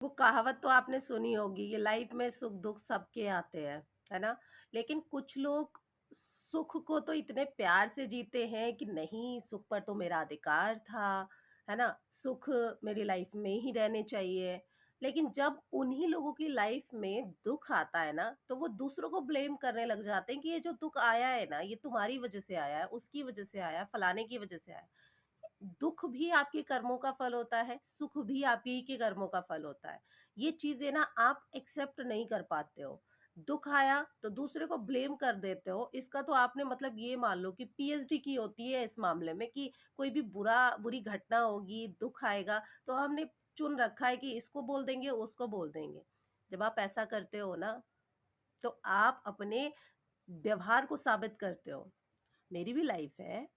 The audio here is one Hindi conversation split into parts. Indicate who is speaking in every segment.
Speaker 1: वो कहावत तो आपने सुनी होगी, ये लाइफ में सुख दुख सबके आते हैं, है ना? लेकिन कुछ लोग सुख को तो इतने प्यार से जीते हैं कि नहीं, सुख पर तो मेरा अधिकार था, है ना? सुख मेरी लाइफ में ही रहने चाहिए। लेकिन जब उन्हीं लोगों की लाइफ में दुख आता है ना, तो वो दूसरों को ब्लेम करने लग जाते हैं कि ये जो दुख आया है ना, ये तुम्हारी वजह से आया है, उसकी वजह से आया है, फलाने की वजह से आया है। दुःख भी आपके कर्मों का फल होता है, सुख भी आप ही के कर्मों का फल होता है। ये चीज़ें ना आप एक्सेप्ट नहीं कर पाते हो। दुःख आया तो दूसरे को ब्लेम कर देते हो। इसका तो आपने मतलब ये मान लो कि पीएचडी की होती है इस मामले में कि कोई भी बुरी घटना होगी, दुःख आएगा तो हमने चुन रखा है कि इसको बोल देंगे, उसको बोल देंगे। जब आप ऐसा करते हो ना, तो आप अपने व्यवहार को साबित करते हो। मेरी भी लाइफ है,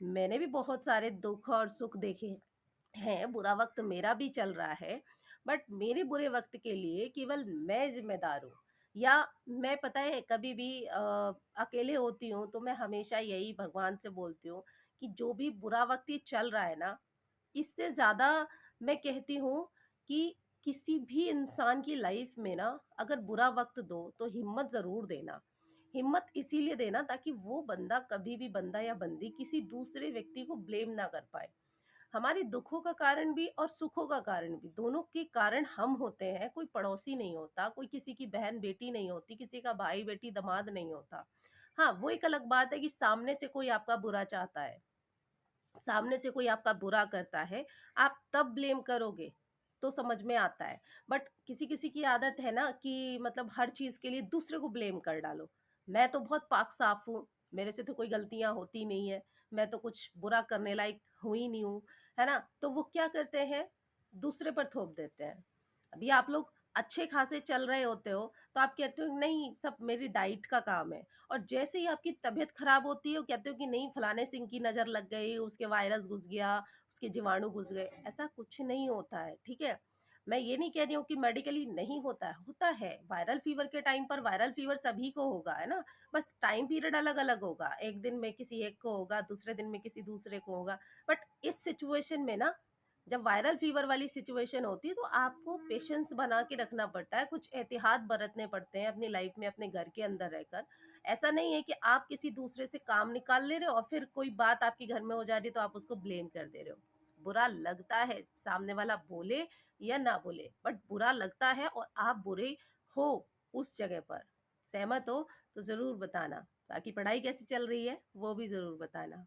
Speaker 1: मैंने भी बहुत सारे दुःख और सुख देखे हैं, बुरा वक़्त मेरा भी चल रहा है, बट मेरे बुरे वक़्त के लिए केवल मैं ज़िम्मेदार हूँ। या मैं पता है कभी भी अकेले होती हूँ तो मैं हमेशा यही भगवान से बोलती हूँ कि जो भी बुरा वक़्त ये चल रहा है ना, इससे ज़्यादा मैं कहती हूँ कि किसी भी इंसान की लाइफ़ में ना अगर बुरा वक़्त दो तो हिम्मत ज़रूर देना। हिम्मत इसीलिए देना ताकि वो बंदा कभी भी बंदा या बंदी किसी दूसरे व्यक्ति को ब्लेम ना कर पाए। हमारे दुखों का कारण भी और सुखों का कारण भी, दोनों के कारण हम होते हैं, कोई पड़ोसी नहीं होता, कोई किसी की बहन-बेटी नहीं होती, किसी का भाई-बेटी, दामाद नहीं होता। हाँ, वो एक अलग बात है कि सामने से कोई आपका बुरा चाहता है, सामने से कोई आपका बुरा करता है, आप तब ब्लेम करोगे, तो समझ में आता है। बट किसी-किसी की आदत है ना कि मतलब हर चीज़ के लिए दूसरे को ब्लेम कर डालो। मैं तो बहुत पाक-साफ़ हूँ, मेरे से तो कोई गलतियाँ होती नहीं है, मैं तो कुछ बुरा करने लायक हूँ ही नहीं हूँ, है ना? तो वो क्या करते हैं, दूसरे पर थोप देते हैं। अभी आप लोग अच्छे खासे चल रहे होते हो, तो आप कहते हो नहीं सब मेरी डाइट का काम है। और जैसे ही आपकी तबीयत खराब होती है, वो कहते हो कि नहीं फलाने सिंह की नज़र लग गई, उसके वायरस घुस गया, उसके जीवाणु घुस गए। ऐसा कुछ नहीं होता है, ठीक है? मैं ये नहीं कह रही हूँ कि मेडिकली नहीं होता है, होता है। वायरल फीवर के टाइम पर वायरल फीवर सभी को होगा, है ना? बस टाइम पीरियड अलग-अलग होगा। एक दिन में किसी एक को होगा, दूसरे दिन में किसी दूसरे को होगा। बट इस सिचुएशन में ना जब वायरल फीवर वाली सिचुएशन होती है तो आपको पेशेंस बना के रखना पड़ता है, कुछ एहतियात बरतने पड़ते हैं अपनी लाइफ में अपने घर के अंदर रहकर। ऐसा नहीं है कि आप किसी दूसरे से काम निकाल ले रहे हो और फिर कोई बात आपके घर में हो जा रही है तो आप उसको ब्लेम कर दे रहे हो। बुरा लगता है, सामने वाला बोले या ना बोले, बट बुरा लगता है और आप बुरे हो उस जगह पर। सहमत हो तो ज़रूर बताना। बाकी पढ़ाई कैसी चल रही है वो भी ज़रूर बताना।